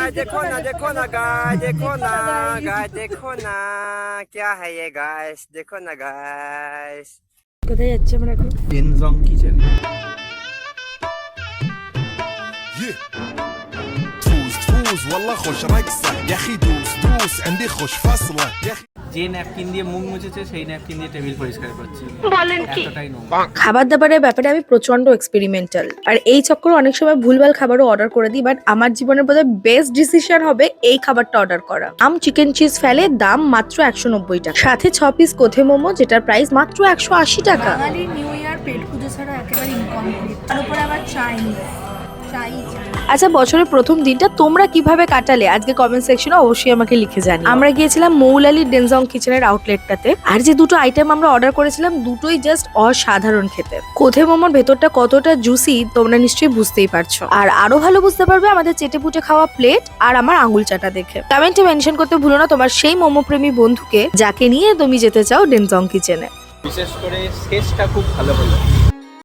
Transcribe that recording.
Guys देखो ना guys देखो ना गाइस देखो ना क्या है ये गाइस देखो ना गाइस কোথায় যাচ্ছি আমরা এখন? ডেনজং কিচেন। تفوز والله خوش رقصة يا اخي دوس عندي خوش فصلة يا اخي যে ন্যাপকিন দিয়ে মুখ মুছেছে সেই ন্যাপকিন দিয়ে টেবিল পরিষ্কার করছে। বলেন কি? এতটাই নোংরা। খাবার দাবারের ব্যাপারে আমি প্রচন্ড এক্সপেরিমেন্টাল, আর এই চক্করে অনেক সময় ভুলভাল খাবারও অর্ডার করে দিই। বাট আমার জীবনের বোধহয় বেস্ট ডিসিশন হবে এই খাবারটা অর্ডার করা। চিকেন চিজ ফেলে, দাম মাত্র 190 টাকা, সাথে 6 পিস কোথে মোমো যেটার প্রাইস মাত্র 180 টাকা। বাঙালি নিউ ইয়ার পেট পুজো ছাড়া একেবারে ইনকমপ্লিট। তার উপরে আবার চাইনিজ চাই। আচ্ছা, বছরের প্রথম দিনটা তোমরা কিভাবে কাটালে আজকে কমেন্ট সেকশনে অবশ্যই আমাকে লিখে জানিও। আমরা গিয়েছিলাম মৌলালির ডেনজং কিচেনের আউটলেটটাতে, আর যে দুটো আইটেম আমরা অর্ডার করেছিলাম দুটোই জাস্ট অসাধারণ খেতে। কোথে মোমোর ভেতরটা কতটা জুসি তোমরা নিশ্চয়ই বুঝতেই পারছো, আর আরো ভালো বুঝতে পারবে আমাদের চেটেপুটে খাওয়া প্লেট আর আমার আঙুল চাটা দেখে। কমেন্টে মেনশন করতে ভুলো না তোমার সেই মোমো প্রেমী বন্ধুকে যাকে নিয়ে তুমি যেতে চাও ডেনজং কিচেনে। বিশেষ করে স্কেচটা খুব ভালো হলো।